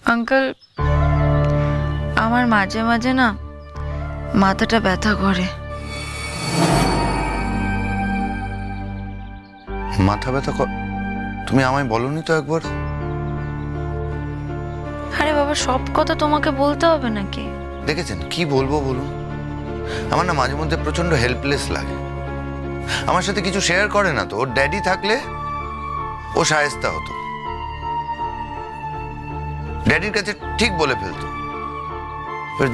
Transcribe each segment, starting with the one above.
Uncle, আমার মাঝে মাঝে না মাথাটা ব্যথা করে। মাথা ব্যথা তুমি আমায় বলনি তো একবার? আরে বাবা, সব কথা তোমাকে বলতে হবে নাকি? দেখেছেন কি বলবো বলুন? আমার না মাঝে মধ্যে প্রচন্ড হেল্পলেস লাগে। আমার সাথে কিছু শেয়ার করে না তো। ওর ড্যাডি থাকলে ও শায়েস্তা হতো, ড্যাডির কাছে ঠিক বলে ফেলতো।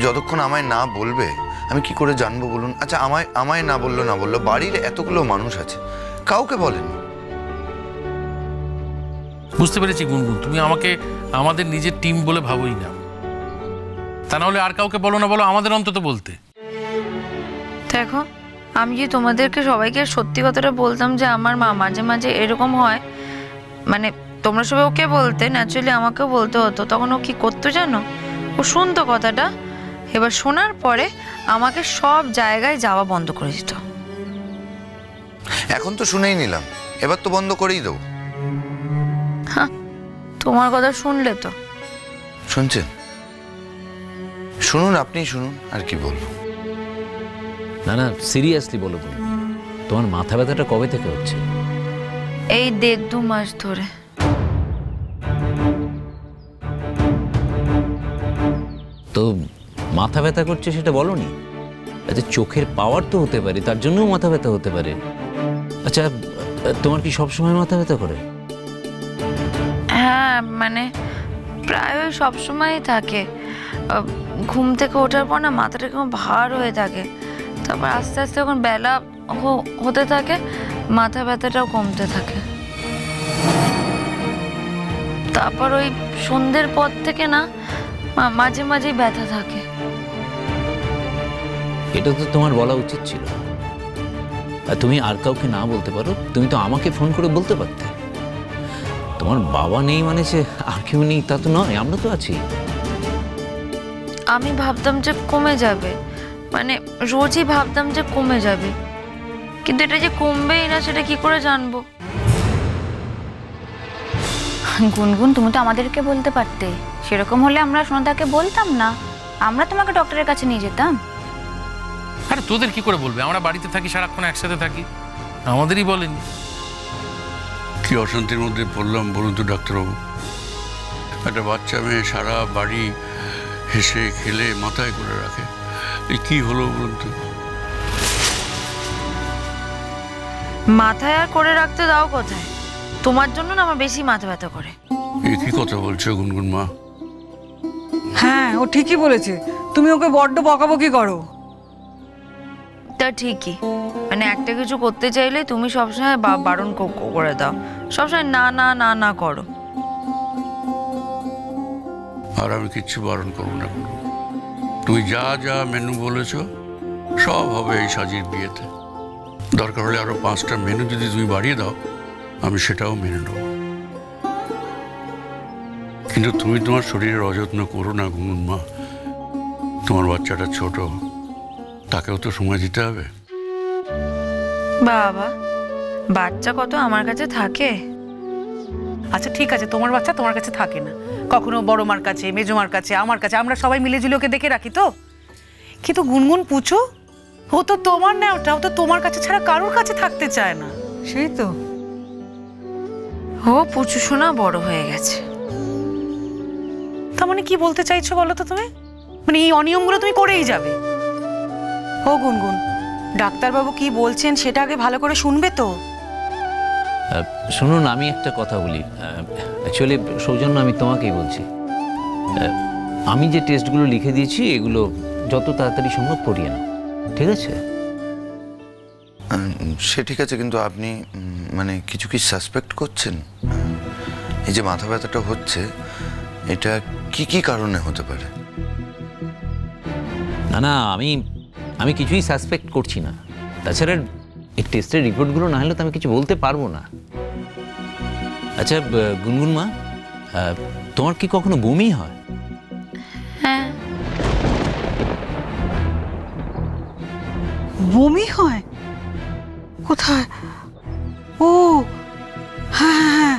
যতক্ষণ আমায় না বলবে আমি কি করে জানবো বলুন? আচ্ছা, আমায় না বললো, বাড়ির এতগুলো মানুষ আছে, কাউকে বলেনি। বুঝতে পেরেছি গুনগুন, তুমি আমাকে আমাদের নিজের টিম বলে ভাবোই না। তা না হলে আর কাউকে বলো না, বলো আমাদের অন্তত বলতে। দেখো, আমি যে তোমাদেরকে সবাইকে সত্যি কথাটা বলতাম যে আমার মা মাঝে মাঝে এরকম হয়, মানে তোমরা সবাই ওকে বলতে, ন্যাচুরালি আমাকেও বলতে হতো, তখন ও কি করতো জানো? ও শুনতো কথাটা, এবার শোনার পরে আমাকে সব জায়গায় যাওয়া বন্ধ করে দিত। এখন তো শুনেই নিলাম, এবার তো বন্ধ করেই দেবো। হ্যাঁ, তোমার কথা শুনলে তো। শুনছেন? শুনুন, আপনি শুনুন, আর কি বলবো। না না, সিরিয়াসলি বলো বলো, তোমার মাথা ব্যথাটা কবে থেকে হচ্ছে? এই 1.5-2 মাস ধরে। তো মাথা ব্যথা করছে সেটা বলোনি? আচ্ছা, চোখের পাওয়ার তো হতে পারে, তার জন্যও মাথা ব্যথা হতে পারে। আচ্ছা, তোমার কি সবসময় মাথা ব্যথা করে? হ্যাঁ, মানে প্রায় সবসময়ই থাকে। ঘুম থেকে ওঠার পর না মাথাটা কেমন ভার হয়ে থাকে, তারপর আস্তে আস্তে যখন বেলা হতে থাকে মাথা ব্যথাটাও কমতে থাকে, তারপর ওই সন্ধ্যের পর থেকে না মাঝে মাঝেই ব্যথা থাকে। এটা তো তোমার বলা উচিত ছিল। আর তুমি আর কাউকে না বলতে পারো, তুমি তো আমাকে ফোন করে বলতে পারতে। তোমার বাবা নেই মানে যে আর কেউ নেই তা তো নয়, আমরা তো আছি। আমি ভাবতাম যে কমে যাবে, মানে রোজই ভাবতাম যে কমে যাবে, কিন্তু এটা যে কমবেই না সেটা কি করে জানবো? গুনগুন, তুমি তো আমাদেরকে বলতে পারতে। সেরকম হলে আমরা সোনাদাকে বলতাম না, আমরা তোমাকে ডক্টরের কাছে নিয়ে যেতাম। আরে তোদের কি করে বলবে? আমরা বাড়িতে থাকি, সারাক্ষণ একসাথে থাকি, আমাদেরই বলেনি। কি অশান্তির মধ্যে পড়লাম বলুন তো ডাক্তারবাবু। একটা বাচ্চা মেয়ে সারা বাড়ি হেসে খেলে মাথায় করে রাখে, এই কি হলো বলুন তো? মাথায় আর করে রাখতে দাও কোথায়? তোমার জন্য না আমার বেশি মাথা ব্যথা করে। এ কি কথা বলছো গুনগুন মা? হ্যাঁ, ও ঠিকই বলেছে। তুমি ওকে বড্ড বকাবকি করো। তা ঠিকই, মানে একটা কিছু করতে চাইলে তুমি সবসময় বারণ করে দাও, সবসময় না না না না করো। আর আমি কিচ্ছু বারণ করবো না গুনগুন। তুমি যা যা মেনু বলেছো সব হবে এই সাজির বিয়েতে। দরকার হলে আরো 5টা মেনু যদি তুমি বাড়িয়ে দাও আমি সেটাও মেনে নেব। কিন্তু তুমি তোমার শরীরের অযত্ন করো না গুনগুন মা। তোমার বাচ্চাটা ছোট, তাকেও তো সময় দিতে হবে। বাবা, বাচ্চা কত আমার কাছে থাকে। আচ্ছা ঠিক আছে, তোমার বাচ্চা তোমার কাছে থাকে না, কখনো বড় মার কাছে, মেজো মার কাছে, আমার কাছে, আমরা সবাই মিলে ঝুলে ওকে দেখে রাখি তো। কিন্তু গুনগুন পুচু, ও তো তোমার না, ওটা ও তো তোমার কাছে ছাড়া কারোর কাছে থাকতে চায় না। সেই তো। ও পুচু সোনা বড় হয়ে গেছে। তার মানে কি বলতে চাইছো বলো তো তুমি? মানে এই অনিয়মগুলো তুমি করেই যাবে? ও গুনগুন, ডাক্তারবাবু কি বলছেন সেটা আগে ভালো করে শুনবে তো। শুনুন, আমি একটা কথা বলি। অ্যাকচুয়ালি সৌজন্য, আমি তোমাকেই বলছি। আমি যে টেস্টগুলো লিখে দিয়েছি এগুলো যত তাড়াতাড়ি সম্ভব করিয়ে নাও, ঠিক আছে? সে ঠিক আছে, কিন্তু আপনি মানে কিছু কি সাসপেক্ট করছেন? এই যে মাথা ব্যথাটা হচ্ছে, এটা কি কি কারণে হতে পারে? না না, আমি কিছুই সাসপেক্ট করছি না। তাছাড়া এই টেস্টের রিপোর্টগুলো না হলে তো আমি কিছু বলতে পারবো না। আচ্ছা গুনগুন মা, তোমার কি কখনো বমি হয়? হ্যাঁ। বমি হয়? কোথায়? ও হ্যাঁ হ্যাঁ হ্যাঁ,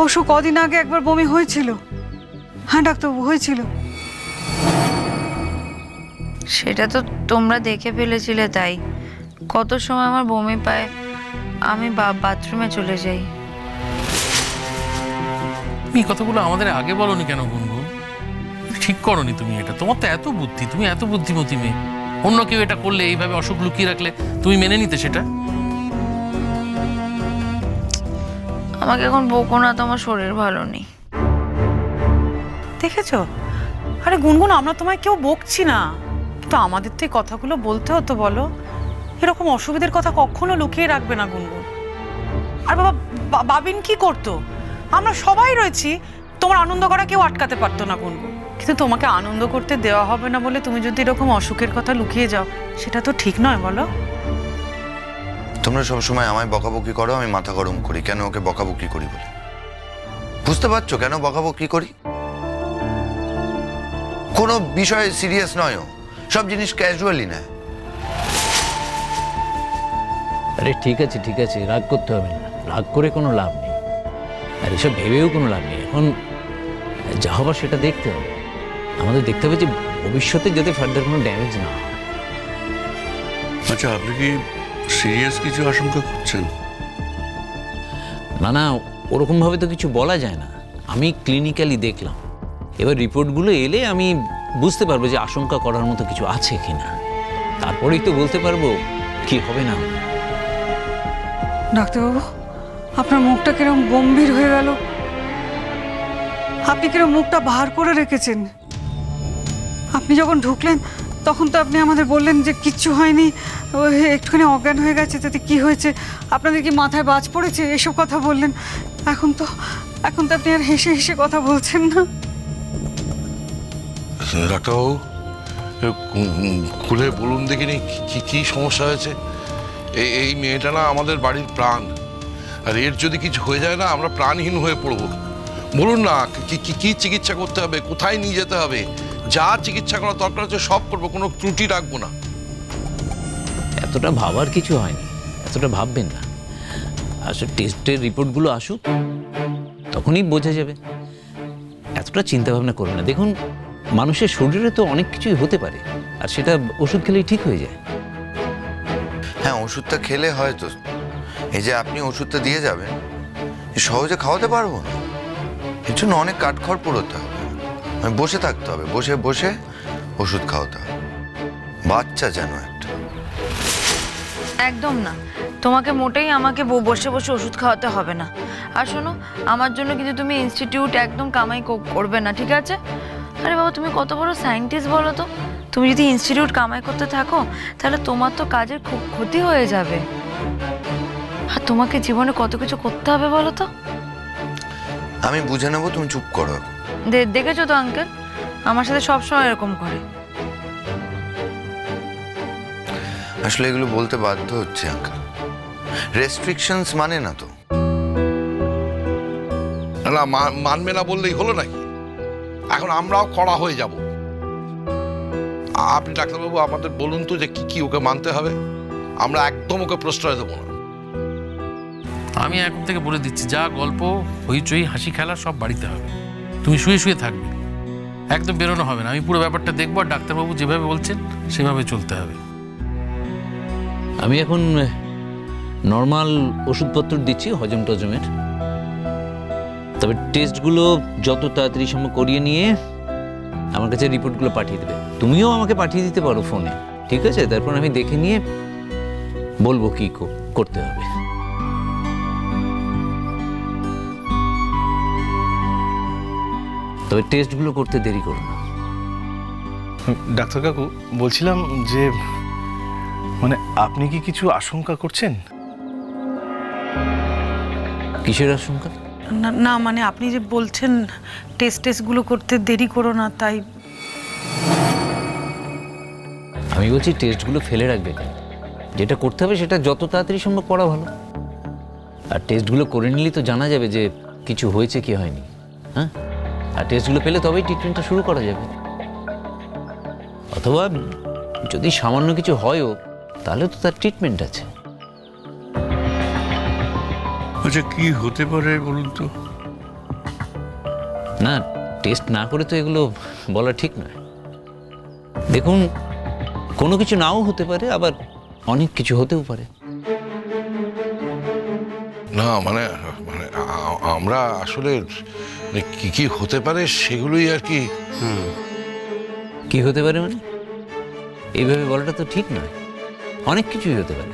অবশ্য কদিন আগে একবার বমি হয়েছিল। হ্যাঁ ডাক্তারবাবু, হয়েছিল। সেটা তো তোমরা দেখে ফেলেছিলে, তাই কত সময় আমার বমি পায়, আমি বাথরুমে চলে যাই। তুমি কথাগুলো আমাদের আগে বলনি কেন গুনগুন? ঠিক করনি তুমি এটা। তোমার তো এত বুদ্ধি, তুমি এত বুদ্ধিমতী মেয়ে। অন্য কেউ এটা করলে, এইভাবে অসুখ লুকিয়ে রাখলে তুমি মেনে নিতে সেটা? আমাকে এখন বকো না, তো আমার শরীর ভালো নেই। দেখেছো? আরে গুনগুন, আমরা তোমায় কেউ বকছি না, কিন্তু আমাদের তো এই কথাগুলো বলতে হতো বলো। এরকম অসুবিধার কথা কখনো লুকিয়ে রাখবে না গুনগুন। আর বাবা বাবিন কি করতো? আমরা সবাই রয়েছি, তোমার আনন্দ করা কেউ আটকাতে পারতো না গুনগুন। কিন্তু তোমাকে আনন্দ করতে দেওয়া হবে না বলে তুমি যদি এরকম অসুখের কথা লুকিয়ে যাও, সেটা তো ঠিক নয় বলো। তোমরা সবসময় আমায় বকাবকি করো, আমি মাথা গরম করি কেন ওকে বকাবকি করি বলে। বুঝতে পারছো কেন বকাবকি করি? কোনো বিষয় সিরিয়াস নয়, ও সব জিনিস ক্যাজুয়ালি নেয়। আরে ঠিক আছে ঠিক আছে, রাগ করতে হবে না, রাগ করে কোনো লাভ নেই, আর এসব ভেবেও কোনো লাভ নেই। এখন যা হবার সেটা দেখতে হবে। আমাদের দেখতে হবে যে ভবিষ্যতে যাতে ফার্দার কোনো ড্যামেজ না হয়। আচ্ছা, আপনি কি সিরিয়াস কিছু আশঙ্কা করছেন? না না, ওরকমভাবে তো কিছু বলা যায় না। আমি ক্লিনিক্যালি দেখলাম, এবার রিপোর্টগুলো এলে আমি বুঝতে পারবো যে আশঙ্কা করার মতো কিছু আছে কিনা, তারপরেই তো বলতে পারবো কি হবে না হবে। ডাক্তারবাবু, আপনার মুখটা কিরকম গম্ভীর হয়ে গেল। আপনি কিরকম মুখটা ভার করে রেখেছেন। আপনি যখন ঢুকলেন তখন তো আপনি আমাদের বললেন যে কিচ্ছু হয়নি, ওই একটুখানি অজ্ঞান হয়ে গেছে, তাতে কি হয়েছে, আপনাদের কি মাথায় বাজ পড়েছে, এসব কথা বললেন। এখন তো আপনি আর হেসে হেসে কথা বলছেন না। ডাক্তারবাবু, খুলে বলুন দেখিনি কি সমস্যা হয়েছে। এই মেয়েটা না আমাদের বাড়ির প্রাণ, আর এর যদি কিছু হয়ে যায় না আমরা প্রাণহীন হয়ে পড়ব। বলুন না কি চিকিৎসা করতে হবে, কোথায় নিয়ে যেতে হবে, যা চিকিৎসা করা দরকার হচ্ছে সব করবো, কোনো ত্রুটি রাখবো না। এতটা ভাবার কিছু হয়নি, এতটা ভাববেন না। আসলে টেস্টের রিপোর্টগুলো আসুক, তখনই বোঝা যাবে। এতটা চিন্তা ভাবনা করবেন না। দেখুন, মানুষের শরীরে তো অনেক কিছুই হতে পারে, আর সেটা ওষুধ খেলেই ঠিক হয়ে যায়। হ্যাঁ, ওষুধটা খেলে হয়তো, এই যে আপনি ওষুধটা দিয়ে যাবেন, সহজে খাওয়াতে পারবো না। এর জন্য অনেক কাঠখড় পোড়োতে হবে, বসে থাকতে হবে, বসে বসে ওষুধ খাওয়াতে হবে। বাচ্চা যেন একটা। একদম না, তোমাকে মোটেই আমাকে বসে বসে ওষুধ খাওয়াতে হবে না। আর শোনো, আমার জন্য কিন্তু তুমি ইনস্টিটিউট একদম কামাই করবে না, ঠিক আছে? আরে বাবা, তুমি কত বড় সায়েন্টিস্ট বলো তো। তুমি যদি ইনস্টিটিউট কামাই করতে থাকো, তাহলে তোমার তো কাজের খুব ক্ষতি হয়ে যাবে। আর তোমাকে জীবনে কত কিছু করতে হবে বলো তো। আমি বুঝে নেবো, তুমি চুপ করো। দেখেছো তো আঙ্কেল, আমার সাথে সবসময় এরকম করে। আসলে এগুলো বলতে বাধ্য হচ্ছে আঙ্কেল, রেস্ট্রিকশনস মানে না তো। না, মানবে না বললেই হলো নাকি? এখন আমরাও কড়া হয়ে যাব। আপনি ডাক্তারবাবু আমাদের বলুন তো যে কি ওকে মানতে হবে। আমরা একদম ওকে প্রশ্রয় দেবো না। আমি এখন থেকে বলে দিচ্ছি, যা গল্প হইচই হাসি খেলা সব বাড়িতে হবে। তুমি শুয়ে শুয়ে থাকবে, একদম বেরোনো হবে না। আমি পুরো ব্যাপারটা দেখবো, আর ডাক্তারবাবু যেভাবে বলছেন সেভাবে চলতে হবে। আমি এখন নর্মাল ওষুধপত্র দিচ্ছি হজম টজমের, তবে টেস্টগুলো যত তাড়াতাড়ি সম্ভব করিয়ে নিয়ে আমার কাছে রিপোর্টগুলো পাঠিয়ে দেবে। তুমিও আমাকে পাঠিয়ে দিতে পারো ফোনে, ঠিক আছে? তারপর আমি দেখে নিয়ে বলবো কি করতে হবে। তবে টেস্টগুলো করতে দেরি করো না। ডাক্তার কাকু, বলছিলাম যে মানে আপনি কি কিছু আশঙ্কা করছেন? কিসের আশঙ্কা? না মানে আপনি যে বলছেন টেস্টগুলো করতে দেরি করো না, তাই। আমি বলছি টেস্টগুলো ফেলে রাখবে কেন? যেটা করতে হবে সেটা যত তাড়াতাড়ি সম্ভব করা ভালো। আর টেস্টগুলো করে নিলেই তো জানা যাবে যে কিছু হয়েছে কি হয়নি। হ্যাঁ, আর টেস্টগুলো পেলে তবেই ট্রিটমেন্টটা শুরু করা যাবে। অথবা যদি সামান্য কিছু হয়ও, তাহলে তো তার ট্রিটমেন্ট আছে। আচ্ছা, কি হতে পারে বলুন তো? না, টেস্ট না করে তো এগুলো বলা ঠিক নয়। দেখুন, কোনো কিছু নাও হতে পারে, আবার অনেক কিছু হতেও পারে। না মানে মানে আমরা আসলে কি কি হতে পারে সেগুলোই আর কি। কি হতে পারে মানে এইভাবে বলাটা তো ঠিক নয়। অনেক কিছুই হতে পারে,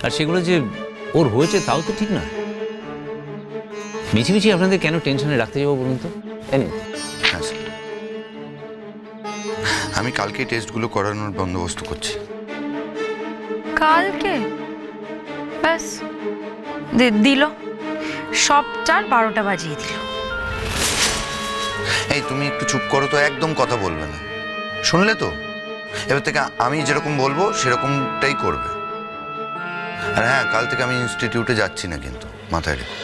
আর সেগুলো যে ওর হয়েছে তাও তো ঠিক নয়। মিছিমিছি আপনাদের কেন টেনশনে রাখতে যাবো বলুন তো? হ্যাঁ স্যার, আমি কালকে টেস্টগুলো করানোর বন্দোবস্ত করছি। কালকে ব্যাস দিল, সবটার 12টা বাজিয়ে দিল। এই তুমি একটু চুপ করো তো, একদম কথা বলবে না। শুনলে তো, এবার থেকে আমি যেরকম বলবো সেরকমটাই করবে। আর হ্যাঁ, কাল থেকে আমি ইনস্টিটিউটে যাচ্ছি না কিন্তু, মাথায় রেখো।